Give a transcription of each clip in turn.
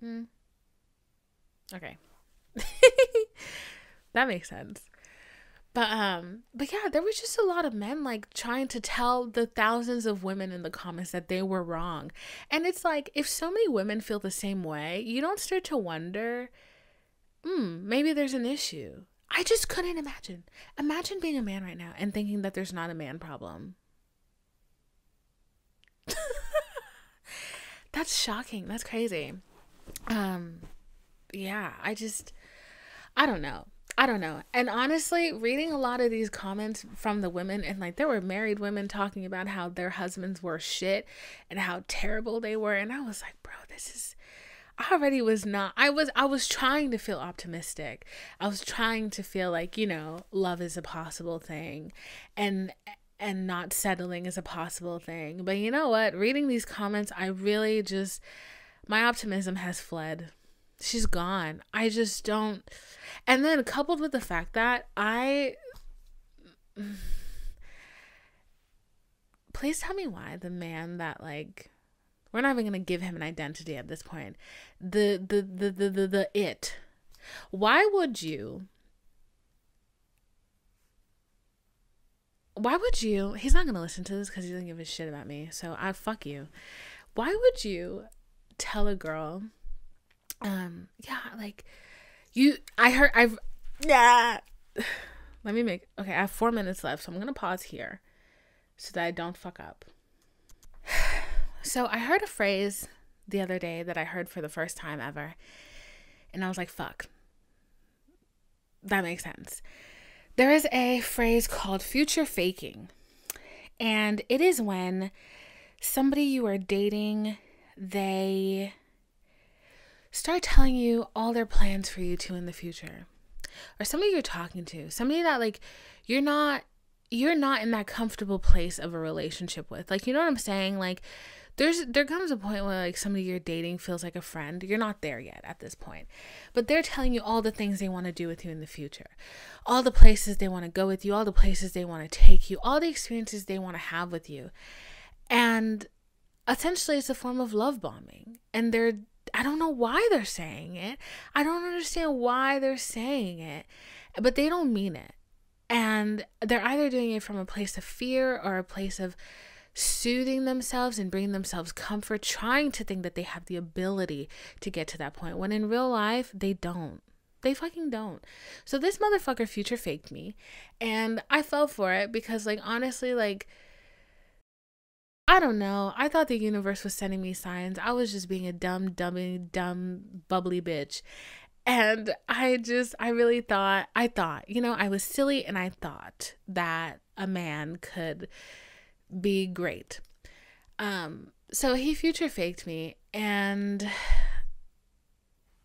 Okay. That makes sense. But yeah, there was just a lot of men like trying to tell the thousands of women in the comments that they were wrong. And it's like, if so many women feel the same way, you don't start to wonder, maybe there's an issue. I just couldn't imagine. Imagine being a man right now and thinking that there's not a man problem. That's shocking. That's crazy. Um, yeah, I don't know. I don't know. And honestly, reading a lot of these comments from the women, and like there were married women talking about how their husbands were shit and how terrible they were. And I was like, bro, this is, I already was not, I was trying to feel optimistic. I was trying to feel like, love is a possible thing and not settling is a possible thing. But you know what? Reading these comments, I really just, my optimism has fled. She's gone. I just don't. And then coupled with the fact that please tell me why the man that, like, we're not even gonna give him an identity at this point. The it. Why would you? Why would you? He's not gonna listen to this because he doesn't give a shit about me. So I fuck you. Why would you tell a girl? Yeah, like yeah. Okay, I have 4 minutes left, so I'm gonna pause here so that I don't fuck up. So I heard a phrase the other day that I heard for the first time ever, and I was like, fuck, that makes sense. There is a phrase called future faking, and it is when somebody you are dating, they start telling you all their plans for you two in the future. Or somebody you're talking to, somebody that like you're not in that comfortable place of a relationship with. Like, you know what I'm saying? Like there comes a point where like somebody you're dating feels like a friend. You're not there yet at this point. But they're telling you all the things they want to do with you in the future. All the places they want to go with you, all the places they want to take you, all the experiences they want to have with you. And essentially it's a form of love bombing. And I don't know why they're saying it. I don't understand why they're saying it, but they don't mean it. And they're either doing it from a place of fear or a place of soothing themselves and bringing themselves comfort, trying to think that they have the ability to get to that point, when in real life, they don't. They fucking don't. So this motherfucker future faked me, and I fell for it because, like, honestly, like, I don't know. I thought the universe was sending me signs. I was just being a dumb, bubbly bitch. And I really thought, I was silly and I thought that a man could be great. So he future faked me, and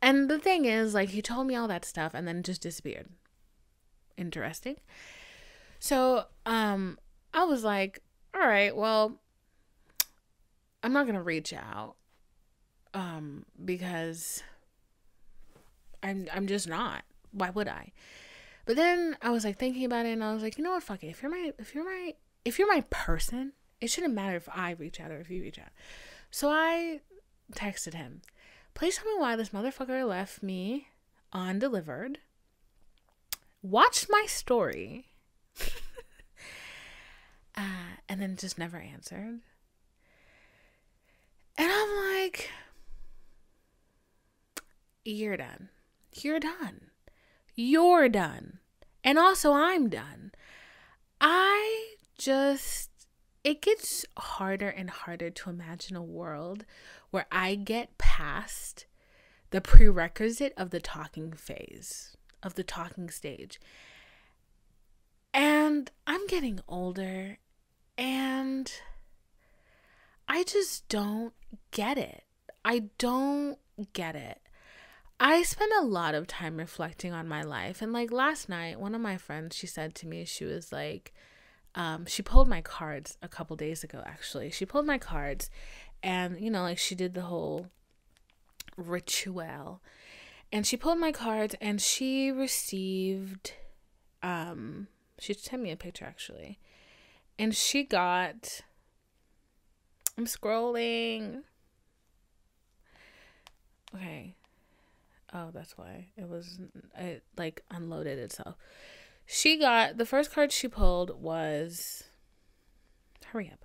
the thing is, like, he told me all that stuff and then just disappeared. Interesting. So, I was like, all right, well, I'm not gonna reach out, because I'm just not. Why would I? But then I was like thinking about it, and I was like, you know what? Fuck it. If you're my person, it shouldn't matter if I reach out or if you reach out. So I texted him. Please tell me why this motherfucker left me undelivered. Watched my story. And then just never answered. And I'm like, you're done. You're done. You're done. And also, I'm done. It gets harder and harder to imagine a world where I get past the prerequisite of the talking phase, of the talking stage. And I'm getting older, and I just don't get it. I don't get it. I spend a lot of time reflecting on my life. And like last night, one of my friends, she said to me, she was like, she pulled my cards a couple days ago, actually. She pulled my cards and, like she did the whole ritual. And she pulled my cards and she received, she sent me a picture actually. And she got, I'm scrolling. Okay. Oh, that's why it like unloaded itself. She got the first card she pulled was, hurry up.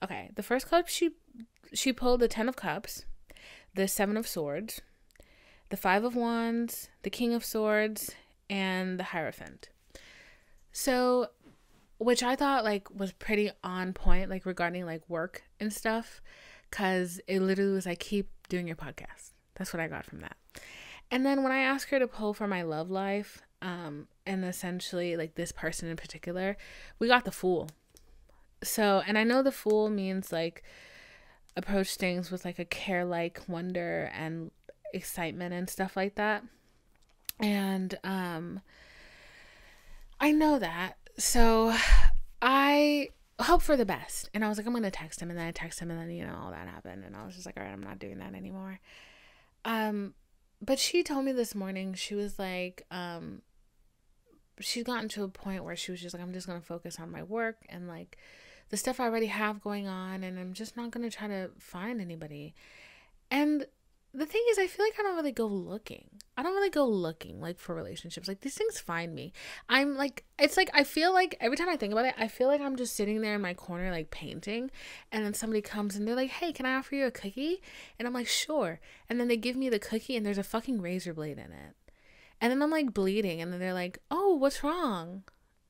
Okay, the first card she pulled the 10 of Cups, the 7 of Swords, the 5 of Wands, the King of Swords, and the Hierophant. So, which I thought like was pretty on point, like regarding like work and stuff, because it literally was like, keep doing your podcast. That's what I got from that. And then when I asked her to pull for my love life, and essentially like this person in particular, we got the Fool. So, and I know the Fool means like approach things with like a care-like wonder and excitement and stuff like that. And I know that. So I hope for the best. And I was like, I'm going to text him. And then I text him, and then, you know, all that happened. And I was just like, all right, I'm not doing that anymore. But she told me this morning, she was like, she's gotten to a point where she was just like, I'm just going to focus on my work and like the stuff I already have going on. And I'm just not going to try to find anybody. And the thing is, I feel like I don't really go looking. I don't really go looking like for relationships. Like these things find me. I'm like, it's like, I feel like every time I think about it, I feel like I'm just sitting there in my corner, like painting. And then somebody comes and they're like, hey, can I offer you a cookie? And I'm like, sure. And then they give me the cookie and there's a fucking razor blade in it. And then I'm like bleeding. And then they're like, oh, what's wrong?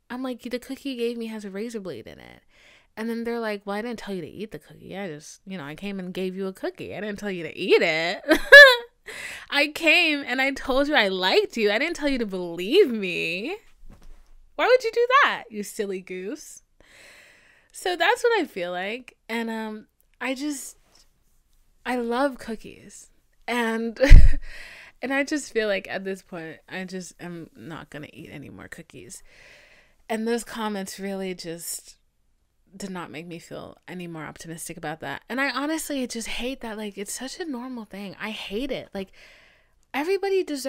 I'm like, the cookie you gave me has a razor blade in it. And then they're like, well, I didn't tell you to eat the cookie. I just, you know, I came and gave you a cookie. I didn't tell you to eat it. I came and I told you I liked you. I didn't tell you to believe me. Why would you do that, you silly goose? So that's what I feel like. And I love cookies. And and I just feel like at this point, I just am not going to eat any more cookies. And those comments really just did not make me feel any more optimistic about that. And I honestly just hate that. Like, it's such a normal thing. I hate it. Like, everybody deserves